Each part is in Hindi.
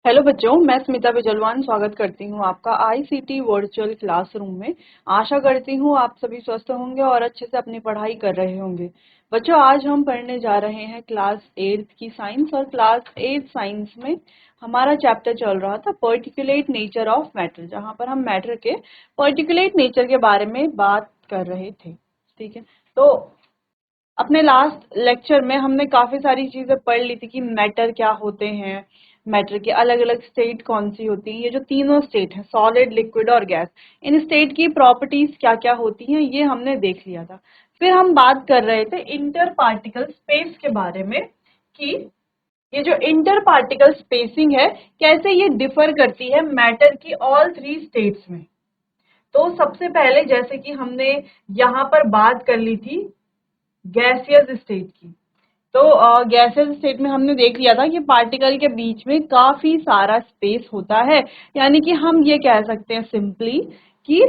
हेलो बच्चों, मैं स्मिता बिजलवान स्वागत करती हूँ आपका आईसीटी वर्चुअल क्लासरूम में। आशा करती हूँ आप सभी स्वस्थ होंगे और अच्छे से अपनी पढ़ाई कर रहे होंगे। बच्चों, आज हम पढ़ने जा रहे हैं क्लास 8 की साइंस। और क्लास 8 साइंस में हमारा चैप्टर चल रहा था पर्टिकुलेट नेचर ऑफ मैटर, जहाँ पर हम मैटर के पर्टिकुलेट नेचर के बारे में बात कर रहे थे। ठीक है, तो अपने लास्ट लेक्चर में हमने काफी सारी चीजें पढ़ ली थी कि मैटर क्या होते हैं, मैटर की अलग अलग स्टेट कौन सी होती हैं। ये जो तीनों स्टेट हैं, सॉलिड, लिक्विड और गैस, इन स्टेट की प्रॉपर्टीज क्या क्या होती हैं, ये हमने देख लिया था। फिर हम बात कर रहे थे इंटर पार्टिकल स्पेस के बारे में कि ये जो इंटर पार्टिकल स्पेसिंग है, कैसे ये डिफर करती है मैटर की ऑल थ्री स्टेट्स में। तो सबसे पहले जैसे कि हमने यहाँ पर बात कर ली थी गैसियस स्टेट की। तो गैसियस स्टेट में हमने देख लिया था कि पार्टिकल के बीच में काफी सारा स्पेस होता है। यानी कि हम ये कह सकते हैं सिंपली कि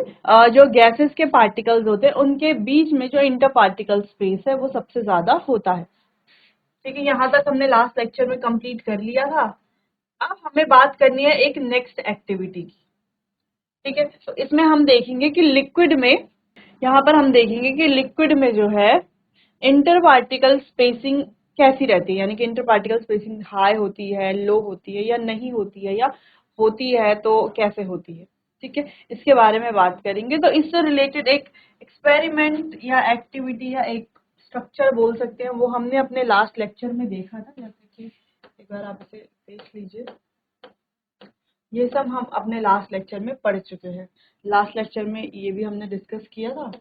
जो गैसेस के पार्टिकल्स होते हैं उनके बीच में जो इंटर पार्टिकल स्पेस है वो सबसे ज्यादा होता है। ठीक है, यहाँ तक हमने लास्ट लेक्चर में कंप्लीट कर लिया था। अब हमें बात करनी है एक नेक्स्ट एक्टिविटी की। ठीक है, तो इसमें हम देखेंगे कि लिक्विड में, यहाँ पर हम देखेंगे कि लिक्विड में जो है इंटर पार्टिकल स्पेसिंग कैसी रहती है। यानी कि इंटर पार्टिकल स्पेसिंग हाई होती है, लो होती है या नहीं होती है, या होती है तो कैसे होती है। ठीक है, इसके बारे में बात करेंगे। तो इससे रिलेटेड एक एक्सपेरिमेंट या एक्टिविटी या एक स्ट्रक्चर बोल सकते हैं, वो हमने अपने लास्ट लेक्चर में देखा था। जैसे कि एक बार आप इसे देख लीजिए, ये सब हम अपने लास्ट लेक्चर में पढ़ चुके हैं। लास्ट लेक्चर में ये भी हमने डिस्कस किया था।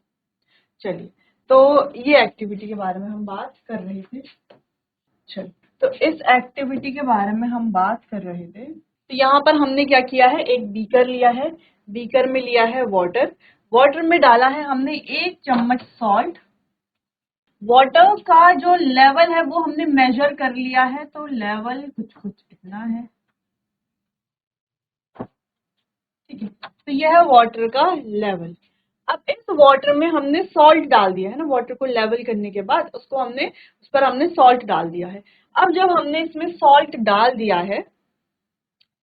चलिए, तो ये एक्टिविटी के बारे में हम बात कर रहे थे। चलिए, तो इस एक्टिविटी के बारे में हम बात कर रहे थे। तो यहाँ पर हमने क्या किया है, एक बीकर लिया है, बीकर में लिया है वाटर, वाटर में डाला है हमने 1 चम्मच सॉल्ट। वाटर का जो लेवल है वो हमने मेजर कर लिया है, तो लेवल कुछ कुछ इतना है। ठीक है, तो यह है वाटर का लेवल। अब इस वाटर में हमने सॉल्ट डाल दिया है ना, वाटर को लेवल करने के बाद उसको हमने, उस पर हमने सॉल्ट डाल दिया है। अब जब हमने इसमें सॉल्ट डाल दिया है,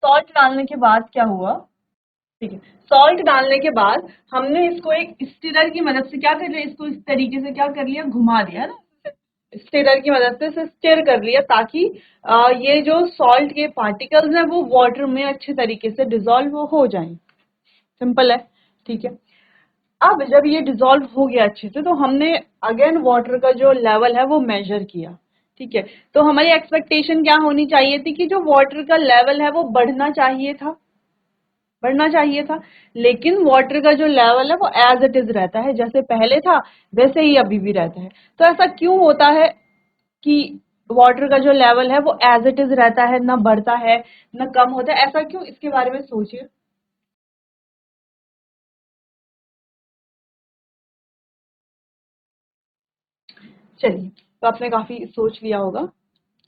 सॉल्ट डालने के बाद क्या हुआ, ठीक है, सॉल्ट डालने के बाद हमने इसको एक स्टिरर की मदद से क्या कर लिया, इसको इस तरीके से क्या कर लिया, घुमा दिया ना, स्टिरर की मदद से इसे स्टिर कर लिया, ताकि ये जो सॉल्ट के पार्टिकल्स हैं वो वाटर में अच्छे तरीके से डिसॉल्व हो जाएं। सिंपल है। ठीक है, अब जब ये डिसॉल्व हो गया अच्छे से, तो हमने अगेन वाटर का जो लेवल है वो मेजर किया। ठीक है, तो हमारी एक्सपेक्टेशन क्या होनी चाहिए थी कि जो वाटर का लेवल है वो बढ़ना चाहिए था, बढ़ना चाहिए था। लेकिन वाटर का जो लेवल है वो एज इट इज रहता है, जैसे पहले था वैसे ही अभी भी रहता है। तो ऐसा क्यों होता है कि वाटर का जो लेवल है वो एज इट इज रहता है, ना बढ़ता है ना कम होता है, ऐसा क्यों, इसके बारे में सोचिए। चलिए, तो आपने काफी सोच लिया होगा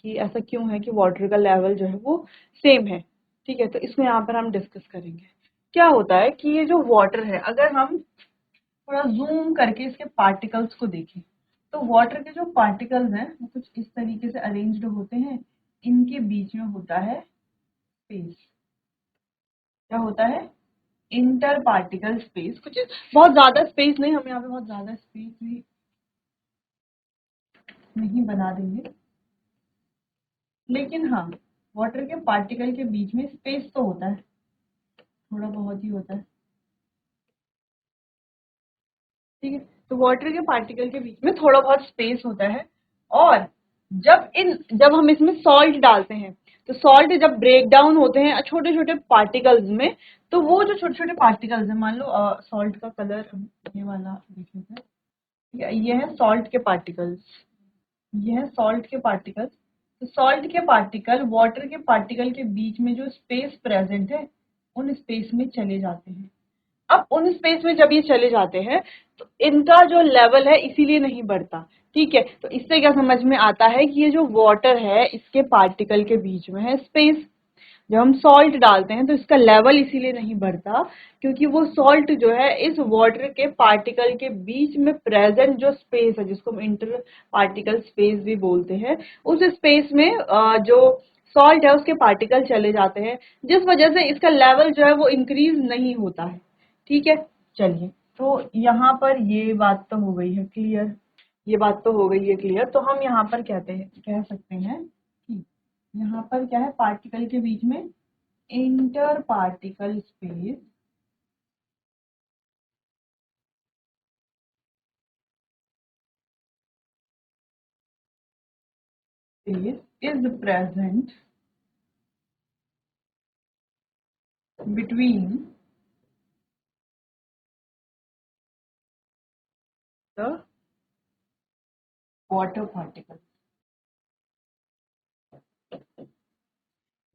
कि ऐसा क्यों है कि वाटर का लेवल जो है वो सेम है। ठीक है, तो इसमें यहाँ पर हम डिस्कस करेंगे। क्या होता है कि ये जो वाटर है, अगर हम थोड़ा जूम करके इसके पार्टिकल्स को देखें, तो वाटर के जो पार्टिकल्स हैं वो कुछ इस तरीके से अरेंज्ड होते हैं। इनके बीच में होता है स्पेस। क्या होता है, इंटर पार्टिकल स्पेस। कुछ बहुत ज्यादा स्पेस नहीं, हम यहाँ पे बहुत ज्यादा स्पेस भी नहीं बना देंगे, लेकिन हाँ, वाटर के पार्टिकल के बीच में स्पेस तो होता है, थोड़ा बहुत ही होता है। ठीक है, तो वाटर के पार्टिकल के बीच में थोड़ा बहुत स्पेस होता है। और जब हम इसमें सॉल्ट डालते हैं, तो सॉल्ट जब ब्रेक डाउन होते हैं छोटे छोटे पार्टिकल्स में, तो वो जो छोटे छोटे पार्टिकल्स है, मान लो सॉल्ट का कलर ये वाला देख लेते हैं, ये है सॉल्ट के पार्टिकल्स, ये है सॉल्ट के पार्टिकल्स। तो सॉल्ट के पार्टिकल वाटर के पार्टिकल के बीच में जो स्पेस प्रेजेंट है, उन स्पेस में चले जाते हैं। अब उन स्पेस में जब ये चले जाते हैं, तो इनका जो लेवल है इसीलिए नहीं बढ़ता। ठीक है, तो इससे क्या समझ में आता है कि ये जो वाटर है इसके पार्टिकल के बीच में है स्पेस। जब हम सॉल्ट डालते हैं तो इसका लेवल इसीलिए नहीं बढ़ता, क्योंकि वो सॉल्ट जो है इस वाटर के पार्टिकल के बीच में प्रेजेंट जो स्पेस है, जिसको हम इंटर पार्टिकल स्पेस भी बोलते हैं, उस स्पेस में जो सॉल्ट है उसके पार्टिकल चले जाते हैं, जिस वजह से इसका लेवल जो है वो इंक्रीज नहीं होता है। ठीक है, चलिए, तो यहाँ पर ये बात तो हो गई है क्लियर, ये बात तो हो गई है क्लियर। तो हम यहाँ पर कह सकते हैं कि यहाँ पर क्या है, पार्टिकल के बीच में inter particle space is present between the water particles।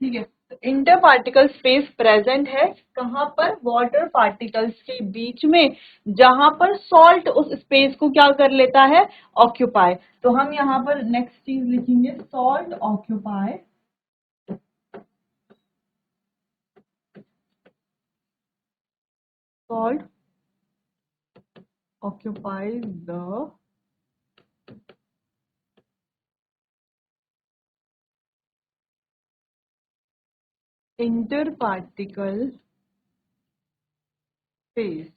ठीक है, तो इंटर पार्टिकल स्पेस प्रेजेंट है कहाँ पर, वाटर पार्टिकल्स के बीच में, जहां पर सॉल्ट उस स्पेस को क्या कर लेता है, ऑक्यूपाई। तो हम यहाँ पर नेक्स्ट चीज लिखेंगे, salt occupy, salt occupies the interparticle space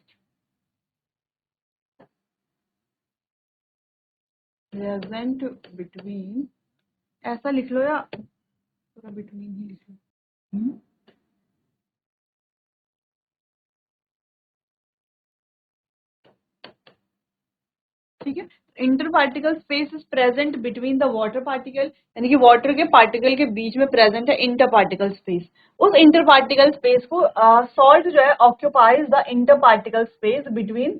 present between, ऐसा लिख लो या पूरा बिटवीन ही लिख लो। ठीक है, inter particle space is present between the water particle, यानी कि वाटर के पार्टिकल के बीच में प्रेजेंट है इंटर पार्टिकल स्पेस। उस इंटर पार्टिकल स्पेस को सॉल्ट जो है occupies the inter particle space between,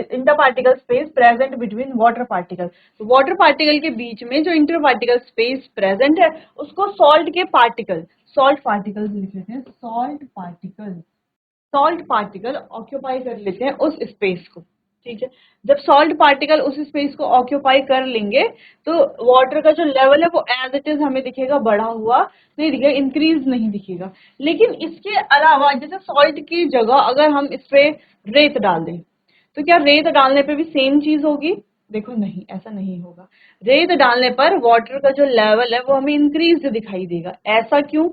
inter particle space present between water particle. तो वाटर पार्टिकल के बीच में जो इंटर पार्टिकल स्पेस प्रेजेंट है उसको सॉल्ट के पार्टिकल, सॉल्ट पार्टिकल लिख लेते हैं, सॉल्ट पार्टिकल ऑक्यूपाई कर लेते हैं उस स्पेस को। ठीक है, जब सॉल्ट पार्टिकल उस स्पेस को ऑक्यूपाई कर लेंगे तो वाटर का जो लेवल है वो एज इट इज हमें दिखेगा, बढ़ा हुआ नहीं दिखेगा, इंक्रीज नहीं दिखेगा। लेकिन इसके अलावा जैसे सॉल्ट की जगह अगर हम इस पे रेत डाल दें, तो क्या रेत डालने पे भी सेम चीज होगी? देखो नहीं, ऐसा नहीं होगा। रेत डालने पर वाटर का जो लेवल है वो हमें इंक्रीज दिखाई देगा। ऐसा क्यों?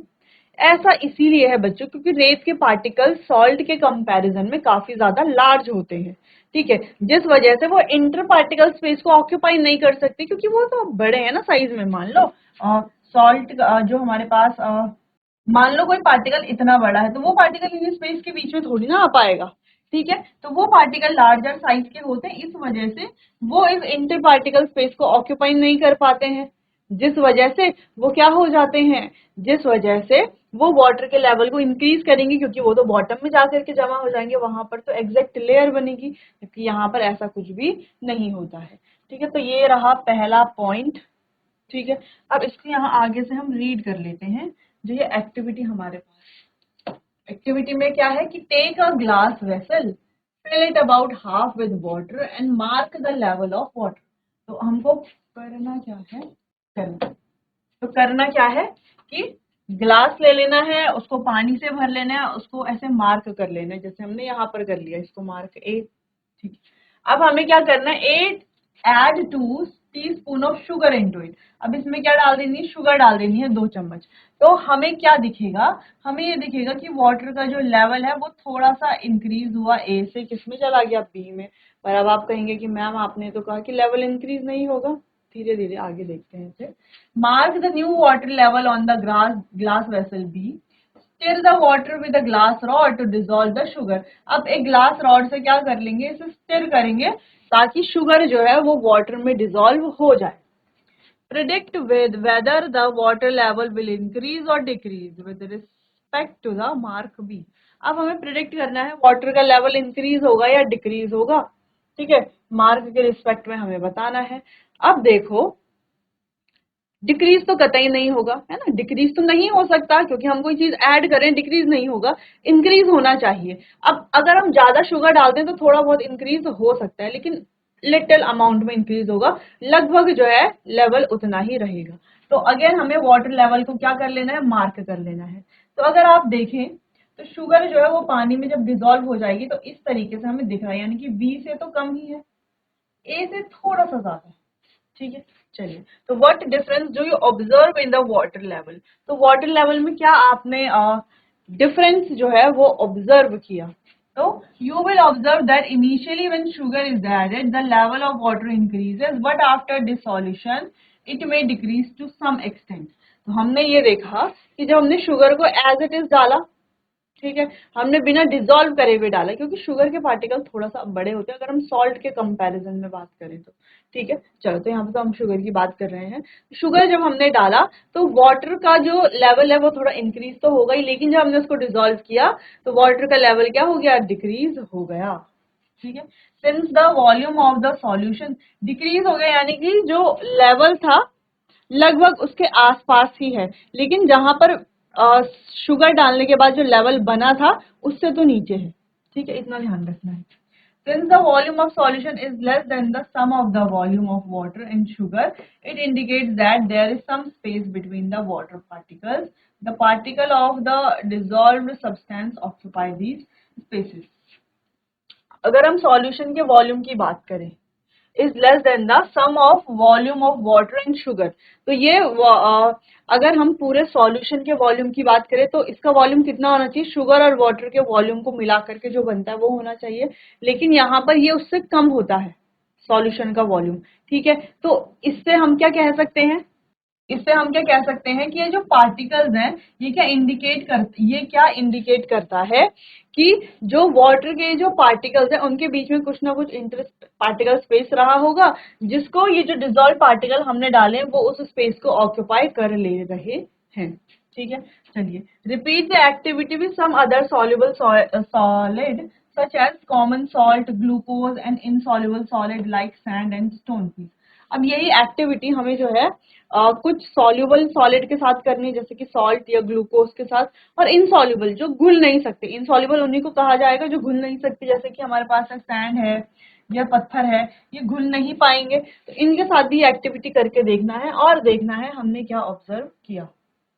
ऐसा इसीलिए है बच्चों क्योंकि रेत के पार्टिकल सॉल्ट के कंपैरिजन में काफी ज्यादा लार्ज होते हैं। ठीक है, जिस वजह से वो इंटर पार्टिकल स्पेस को ऑक्यूपाई नहीं कर सकते, क्योंकि वो तो बड़े हैं ना साइज में। मान लो सॉल्ट जो हमारे पास, मान लो कोई पार्टिकल इतना बड़ा है तो वो पार्टिकल इन स्पेस के बीच में थोड़ी ना आ पाएगा। ठीक है, तो वो पार्टिकल लार्जर साइज के होते हैं, इस वजह से वो इस इंटर पार्टिकल स्पेस को ऑक्यूपाई नहीं कर पाते हैं, जिस वजह से वो क्या हो जाते हैं, जिस वजह से वो वाटर के लेवल को इंक्रीज करेंगे, क्योंकि वो तो बॉटम में जाकर के जमा हो जाएंगे, वहां पर तो एग्जैक्ट लेयर बनेगी, क्योंकि यहाँ पर ऐसा कुछ भी नहीं होता है। ठीक है, तो ये रहा पहला पॉइंट। ठीक है, अब इसको यहाँ आगे से हम रीड कर लेते हैं। जो ये एक्टिविटी हमारे पास, एक्टिविटी में क्या है कि take a glass vessel, fill it about half with water and mark the level of water. तो हमको करना क्या है, तो करना क्या है कि ग्लास ले लेना है, उसको पानी से भर लेना है, उसको ऐसे मार्क कर लेना है, जैसे हमने यहाँ पर कर लिया, इसको मार्क ए। ठीक, अब हमें क्या करना है, at add 2 teaspoon of sugar into it. अब इसमें क्या डाल देनी है, शुगर डाल देनी है 2 चम्मच। तो हमें क्या दिखेगा, हमें ये दिखेगा कि वाटर का जो लेवल है वो थोड़ा सा इंक्रीज हुआ, ए से किसमें चला गया, बी में। पर अब आप कहेंगे कि मैम आपने तो कहा कि लेवल इंक्रीज नहीं होगा। धीरे धीरे आगे देखते हैं इसे। Mark the new water level on the glass vessel B, stir the water with a glass rod to dissolve the sugar. अब एक ग्लास रॉड से क्या कर लेंगे, इसे स्टिर करेंगे ताकि शुगर जो है वो वाटर में डिजोल्व हो जाए। Predict with whether the water level will increase और decrease with respect to the mark B. अब हमें प्रिडिक्ट करना है वाटर का लेवल इंक्रीज होगा या डिक्रीज होगा। ठीक है, मार्क के रिस्पेक्ट में हमें बताना है। अब देखो, डिक्रीज तो कतई नहीं होगा, है ना, डिक्रीज तो नहीं हो सकता, क्योंकि हम कोई चीज ऐड करें डिक्रीज नहीं होगा, इंक्रीज होना चाहिए। अब अगर हम ज्यादा शुगर डालते हैं तो थोड़ा बहुत इंक्रीज हो सकता है, लेकिन लिटिल अमाउंट में इंक्रीज होगा, लगभग जो है लेवल उतना ही रहेगा। तो अगेन हमें वाटर लेवल को क्या कर लेना है, मार्क कर लेना है। तो अगर आप देखें तो शुगर जो है वो पानी में जब डिजोल्व हो जाएगी तो इस तरीके से हमें दिख रहा है, यानी कि बी से तो कम ही है, ए से थोड़ा सा ज्यादा है। ठीक है, चलिए, तो what difference do you observe in the water level? तो वाटर लेवल में क्या आपने डिफरेंस जो है वो ऑब्जर्व किया? तो you will observe that initially when sugar is added the level of water increases but after dissolution it may decrease to some extent. तो हमने ये देखा कि जब हमने शुगर को एज इट इज डाला, ठीक है, हमने बिना डिसॉल्व करे हुए डाला, क्योंकि शुगर के पार्टिकल थोड़ा सा बड़े होते हैं अगर हम सॉल्ट के कंपैरिजन में बात करें तो। ठीक है, चलो, तो यहाँ पे तो हम शुगर की बात कर रहे हैं। शुगर जब हमने डाला तो वाटर का जो लेवल है वो थोड़ा इंक्रीज तो होगा ही, लेकिन जब हमने उसको डिसॉल्व किया तो वाटर का लेवल क्या हो गया? डिक्रीज हो गया। ठीक है, since the volume of the solution decrease हो गया, यानी कि जो लेवल था लगभग उसके आसपास ही है, लेकिन जहां पर शुगर डालने के बाद जो लेवल बना था उससे तो नीचे है। ठीक है, इतना ध्यान रखना है। Since the volume of solution is less than the sum of the volume of water and sugar, it indicates that there is some space between the water particles. The particle of the dissolved substance occupy these spaces. अगर हम सॉल्यूशन के वॉल्यूम की बात करें, is less than the sum of volume of water and sugar, तो ये अगर हम पूरे सॉल्यूशन के वॉल्यूम की बात करें तो इसका वॉल्यूम कितना होना चाहिए? शुगर और वाटर के वॉल्यूम को मिला करके जो बनता है वो होना चाहिए, लेकिन यहाँ पर ये उससे कम होता है सॉल्यूशन का वॉल्यूम। ठीक है, तो इससे हम क्या कह सकते हैं? इससे हम क्या कह सकते हैं कि ये जो पार्टिकल्स हैं ये क्या इंडिकेट करता है कि जो वाटर के जो पार्टिकल्स हैं उनके बीच में कुछ ना कुछ इंटर पार्टिकल स्पेस रहा होगा, जिसको ये जो डिसॉल्व पार्टिकल हमने डाले हैं वो उस स्पेस को ऑक्यूपाई कर ले रहे हैं। ठीक है, चलिए, repeat the activity with some other soluble solid such as common salt, glucose and insoluble solid like sand and stone. अब यही एक्टिविटी हमें जो है कुछ सॉल्युबल सॉलिड के साथ करनी है, जैसे कि सॉल्ट या ग्लूकोज के साथ, और इनसॉल्युबल जो घुल नहीं सकते। इनसॉल्युबल उन्हीं को कहा जाएगा जो घुल नहीं सकते, जैसे कि हमारे पास है सैंड है या पत्थर है, ये घुल नहीं पाएंगे, तो इनके साथ भी एक्टिविटी करके देखना है और देखना है हमने क्या ऑब्जर्व किया।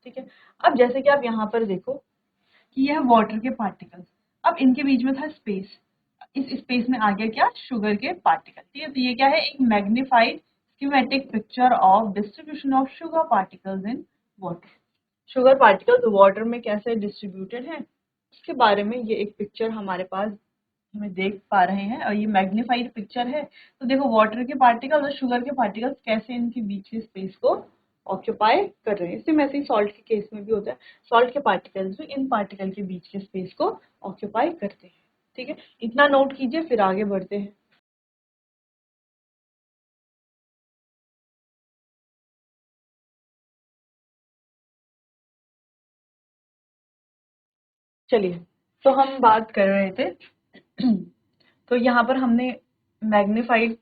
ठीक है, अब जैसे कि आप यहाँ पर देखो कि यह वाटर के पार्टिकल्स, अब इनके बीच में था स्पेस, इस स्पेस में आ गया क्या? शुगर के पार्टिकल। ठीक है, तो ये क्या है? एक magnified schematic picture of distribution of sugar particles in water. Sugar particles water में कैसे डिस्ट्रीब्यूटेड हैं उसके बारे में ये एक पिक्चर हमारे पास हमें देख पा रहे हैं, और ये मैग्नीफाइड पिक्चर है। तो देखो वाटर के पार्टिकल्स और शुगर के पार्टिकल्स कैसे इनके बीच के स्पेस को ऑक्यूपाई कर रहे हैं। इसी में ऐसे ही सॉल्ट के केस में भी होता है, सॉल्ट के पार्टिकल्स भी इन पार्टिकल के बीच के स्पेस को ऑक्यूपाई करते हैं। ठीक है, इतना नोट कीजिए, फिर आगे बढ़ते हैं। चलिए, तो हम बात कर रहे थे तो यहाँ पर हमने मैग्नीफाइड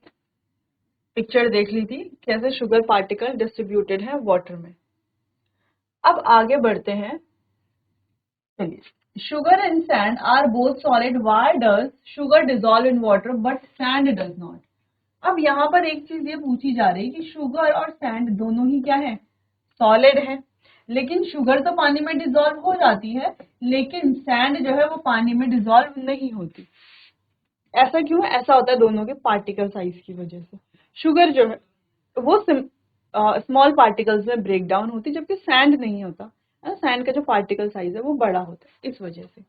पिक्चर देख ली थी कैसे शुगर पार्टिकल डिस्ट्रीब्यूटेड है वाटर में। अब आगे बढ़ते हैं। चलिए, sugar and sand are both solid, why does sugar dissolve in water but sand does not? अब यहाँ पर एक चीज ये पूछी जा रही है कि शुगर और सैंड दोनों ही क्या है? सॉलिड है, लेकिन शुगर तो पानी में डिसॉल्व हो जाती है, लेकिन सैंड जो है वो पानी में डिसॉल्व नहीं होती। ऐसा क्यों है? ऐसा होता है दोनों के पार्टिकल साइज की वजह से। शुगर जो है वो स्मॉल पार्टिकल्स में ब्रेक डाउन होती है, जबकि सैंड नहीं होता है। सैंड का जो पार्टिकल साइज है वो बड़ा होता है, इस वजह से।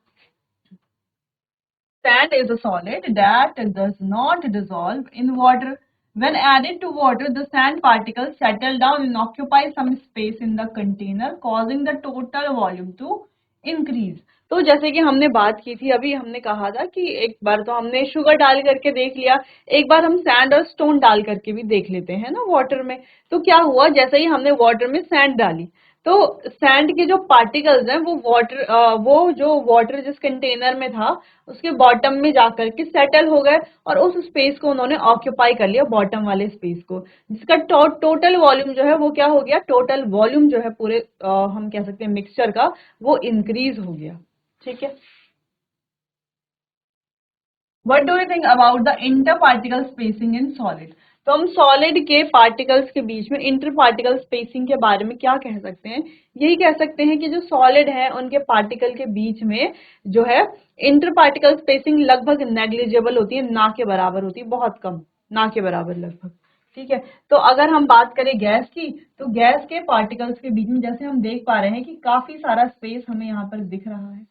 Sand is a solid that does not dissolve in water. When added to water, the sand particles settle down and occupy some space in the container, causing the total volume to increase. तो जैसे कि हमने बात की थी, अभी हमने कहा था कि एक बार तो हमने शुगर डाल करके देख लिया, एक बार हम सैंड और स्टोन डाल करके भी देख लेते हैं ना वाटर में। तो क्या हुआ, जैसे ही हमने वाटर में सैंड डाली तो सैंड के जो पार्टिकल्स हैं वो जो वाटर जिस कंटेनर में था उसके बॉटम में जाकर के सेटल हो गए, और उस स्पेस को उन्होंने ऑक्यूपाई कर लिया, बॉटम वाले स्पेस को, जिसका टोटल वॉल्यूम जो है वो क्या हो गया? टोटल वॉल्यूम जो है पूरे हम कह सकते हैं मिक्सचर का, वो इंक्रीज हो गया। ठीक है, what do you think about the inter particle spacing in solid? तो हम सॉलिड के पार्टिकल्स के बीच में इंटर पार्टिकल स्पेसिंग के बारे में क्या कह सकते हैं? यही कह सकते हैं कि जो सॉलिड है उनके पार्टिकल के बीच में जो है इंटर पार्टिकल स्पेसिंग लगभग नेग्लिजिबल होती है, ना के बराबर होती है, बहुत कम, ना के बराबर लगभग। ठीक है। तो अगर हम बात करें गैस की, तो गैस के पार्टिकल्स के बीच में जैसे हम देख पा रहे हैं कि काफी सारा स्पेस हमें यहाँ पर दिख रहा है।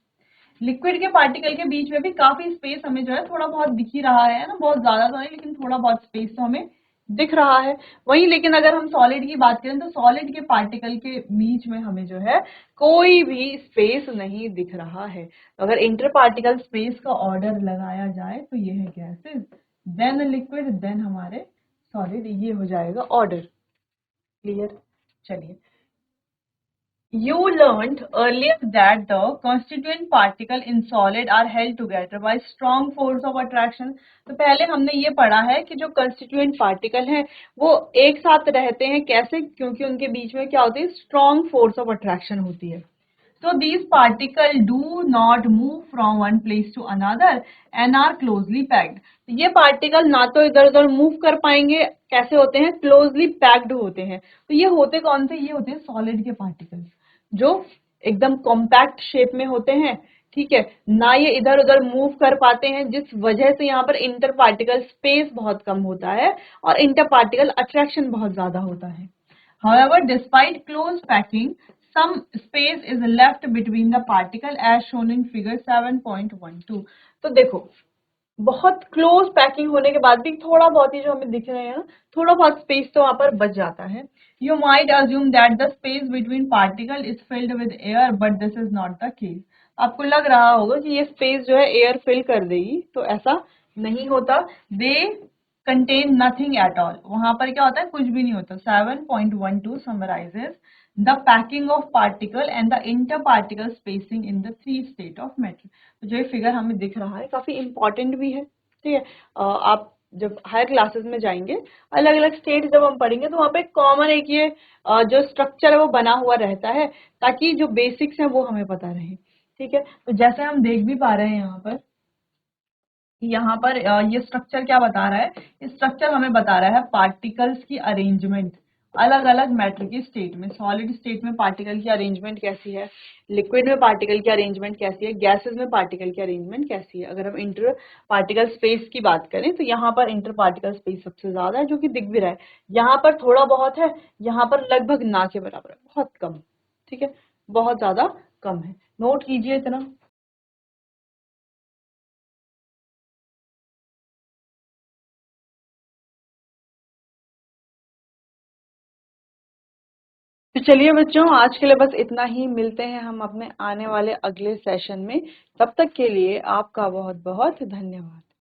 लिक्विड के पार्टिकल के बीच में भी काफी स्पेस हमें जो है थोड़ा बहुत दिख ही रहा है ना, बहुत ज्यादा तो नहीं लेकिन थोड़ा बहुत स्पेस तो हमें दिख रहा है। वहीं लेकिन अगर हम सॉलिड की बात करें तो सॉलिड के पार्टिकल के बीच में हमें जो है कोई भी स्पेस नहीं दिख रहा है। तो अगर इंटर पार्टिकल स्पेस का ऑर्डर लगाया जाए तो ये है गैसेस, देन लिक्विड, देन हमारे सॉलिड, ये हो जाएगा ऑर्डर। क्लियर? चलिए, you learned earlier that the constituent particle in solid are held together by strong force of attraction। तो पहले हमने ये पढ़ा है कि जो constituent particle हैं वो एक साथ रहते हैं, कैसे? क्योंकि उनके बीच में क्या होती है, strong force of attraction होती है। So these particles do not move from one place to another and are closely packed। तो ये पार्टिकल ना तो इधर उधर मूव कर पाएंगे, कैसे होते हैं, क्लोजली पैक्ड होते हैं। तो ये होते कौन से, ये होते हैं सॉलिड के पार्टिकल्स, जो एकदम कॉम्पैक्ट शेप में होते हैं। ठीक है, ना ये इधर उधर मूव कर पाते हैं, जिस वजह से यहाँ पर इंटर पार्टिकल स्पेस बहुत कम होता है और इंटर पार्टिकल अट्रैक्शन बहुत ज्यादा होता है। However, despite close packing, some space is left between the particle as shown in figure 7.12। तो देखो, बहुत क्लोज पैकिंग होने के बाद भी थोड़ा बहुत ही जो हमें दिख रहे हैं ना, थोड़ा बहुत स्पेस तो वहां पर बच जाता है। You might assume that the space between particle is filled with air, but this is not the case. आपको लग रहा होगा कि ये स्पेस जो है एयर फिल कर देगी, तो ऐसा नहीं होता। They contain nothing at all. वहां पर क्या होता है, कुछ भी नहीं होता। 7.12 summarises the packing of particle and the interparticle spacing in the three state of matter। तो जो ये फिगर हमें दिख रहा है काफी इंपॉर्टेंट भी है। ठीक है, आप जब हायर क्लासेस में जाएंगे, अलग अलग स्टेट जब हम पढ़ेंगे तो वहाँ पे कॉमन एक ये जो स्ट्रक्चर है वो बना हुआ रहता है, ताकि जो बेसिक्स हैं वो हमें पता रहे। ठीक है, तो जैसे हम देख भी पा रहे हैं यहाँ पर ये स्ट्रक्चर क्या बता रहा है, ये स्ट्रक्चर हमें बता रहा है पार्टिकल्स की अरेंजमेंट अलग अलग मैटर की स्टेट में। सॉलिड स्टेट में पार्टिकल की अरेंजमेंट कैसी है, लिक्विड में पार्टिकल की अरेंजमेंट कैसी है, गैसेस में पार्टिकल की अरेंजमेंट कैसी है। अगर हम इंटर पार्टिकल स्पेस की बात करें तो यहाँ पर इंटर पार्टिकल स्पेस सबसे ज्यादा है, जो कि दिख भी रहा है। यहाँ पर थोड़ा बहुत है, यहाँ पर लगभग ना के बराबर है, बहुत कम। ठीक है, बहुत ज्यादा कम है, नोट कीजिए इतना। तो चलिए बच्चों, आज के लिए बस इतना ही। मिलते हैं हम अपने आने वाले अगले सेशन में। तब तक के लिए आपका बहुत बहुत धन्यवाद।